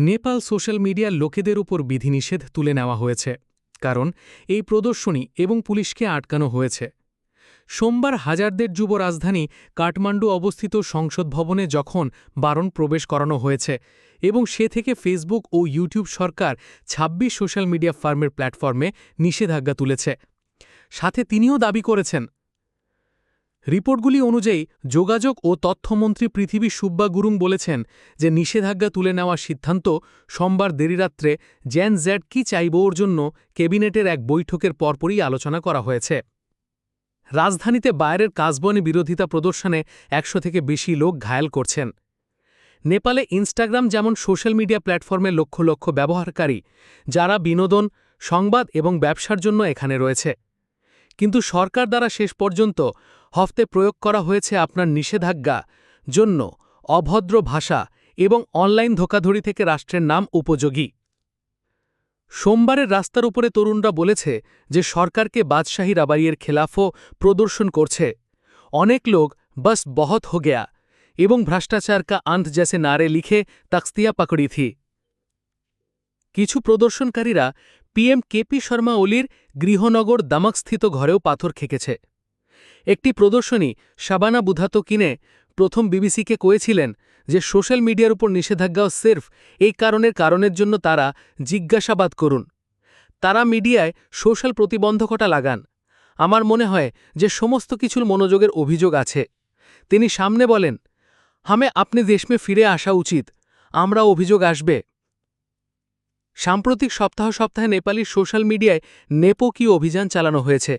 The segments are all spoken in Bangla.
নেপাল সোশ্যাল মিডিয়ার লোকেদের উপর বিধিনিষেধ তুলে নেওয়া হয়েছে, কারণ এই প্রদর্শনী এবং পুলিশকে আটকানো হয়েছে। সোমবার হাজারদের যুব রাজধানী কাঠমান্ডু অবস্থিত সংসদ ভবনে যখন বারণ প্রবেশ করানো হয়েছে এবং সে থেকে ফেসবুক ও ইউটিউব সরকার ২৬ সোশ্যাল মিডিয়া ফার্মের প্ল্যাটফর্মে নিষেধাজ্ঞা তুলেছে। সাথে তিনিও দাবি করেছেন, রিপোর্টগুলি অনুযায়ী যোগাযোগ ও তথ্যমন্ত্রী পৃথিবী সুব্বা গুরুং বলেছেন যে নিষেধাজ্ঞা তুলে নেওয়ার সিদ্ধান্ত সোমবার দেরিরাত্রে জেন জেড কি চাইব ওর জন্য ক্যাবিনেটের এক বৈঠকের পরপরই আলোচনা করা হয়েছে। রাজধানীতে বাইরের কাজবনে বিরোধিতা প্রদর্শনে ১০০ থেকে বেশি লোক ঘায়াল করছেন। নেপালে ইনস্টাগ্রাম যেমন সোশ্যাল মিডিয়া প্ল্যাটফর্মে লক্ষ লক্ষ ব্যবহারকারী, যারা বিনোদন, সংবাদ এবং ব্যবসার জন্য এখানে রয়েছে। কিন্তু সরকার দ্বারা শেষ পর্যন্ত হফতে প্রয়োগ করা হয়েছে আপনার নিষেধাজ্ঞা জন্য অভদ্র ভাষা এবং অনলাইন ধোঁকাধড়ি থেকে রাষ্ট্রের নাম উপযোগী। সোমবারের রাস্তার উপরে তরুণরা বলেছে যে সরকারকে বাদশাহী রাবাইয়ের খেলাফও প্রদর্শন করছে। অনেক লোক বস বহুত হো গয়া এবং ভ্রষ্টাচার কা আন্ত জেসে নারে লিখে তাকস্তিয়া পাকড়ি থি। কিছু প্রদর্শনকারীরা পিএম কেপি শর্মা ওলির গৃহনগর দামাকস্থিত ঘরেও পাথর খেকেছে। একটি প্রদর্শনী শাবানা বুধাতো কিনে প্রথম বিবিসিকে কয়েছিলেন যে সোশ্যাল মিডিয়ার উপর নিষেধাজ্ঞাও সির্ফ এই কারণের জন্য তারা জিজ্ঞাসাবাদ করুন। তারা মিডিয়ায় সোশ্যাল প্রতিবন্ধকতা লাগান। আমার মনে হয় যে সমস্ত কিছুর মনোযোগের অভিযোগ আছে। তিনি সামনে বলেন, হামে আপনি দেশমে ফিরে আসা উচিত, আমরা অভিযোগ আসবে। সাম্প্রতিক সপ্তাহে নেপালি সোশ্যাল মিডিয়ায় নেপো কি অভিযান চালানো হয়েছে,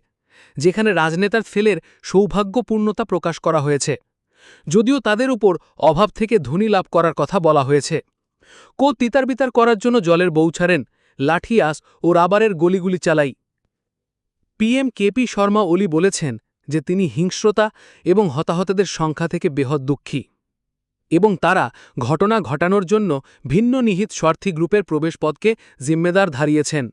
যেখানে রাজনেতার ফেলের সৌভাগ্যপূর্ণতা প্রকাশ করা হয়েছে, যদিও তাদের উপর অভাব থেকে ধনী লাভ করার কথা বলা হয়েছে। তিতারবিতার করার জন্য জলের বউ ছাড়েন, লাঠিয়াস ও রাবারের গলিগুলি চালাই। পিএম কেপি শর্মা ওলি বলেছেন যে তিনি হিংস্রতা এবং হতাহতদের সংখ্যা থেকে বেহদ দুঃখী এবং তারা ঘটনা ঘটানোর জন্য ভিন্ন নিহিত স্বার্থী গ্রুপের প্রবেশপথকে জিম্মেদার ধারিয়েছেন।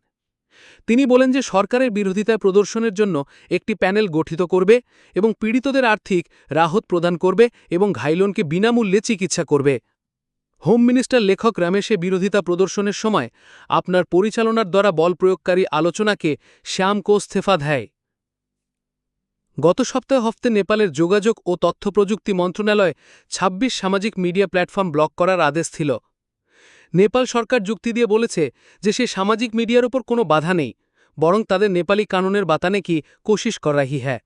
তিনি বলেন যে সরকারের বিরোধিতায় প্রদর্শনের জন্য একটি প্যানেল গঠিত করবে এবং পীড়িতদের আর্থিক রাহত প্রদান করবে এবং ঘাইলনকে বিনামূল্যে চিকিৎসা করবে। হোম মিনিস্টার লেখক রমেশে বিরোধিতা প্রদর্শনের সময় আপনার পরিচালনার দ্বারা বল প্রয়োগকারী আলোচনাকে শ্যাম কোস্থেফা দেয়। গত হফতে নেপালের যোগাযোগ ও তথ্যপ্রযুক্তি মন্ত্রণালয় ২৬ সামাজিক মিডিয়া প্ল্যাটফর্ম ব্লক করার আদেশ ছিল। নেপাল সরকার যুক্তি দিয়ে বলেছে যে সে সামাজিক মিডিয়ার ওপর কোনো বাধা নেই, বরং তাদের নেপালি কানুনের বাতানে কি কোশিশ কর রাহি হ্যায়।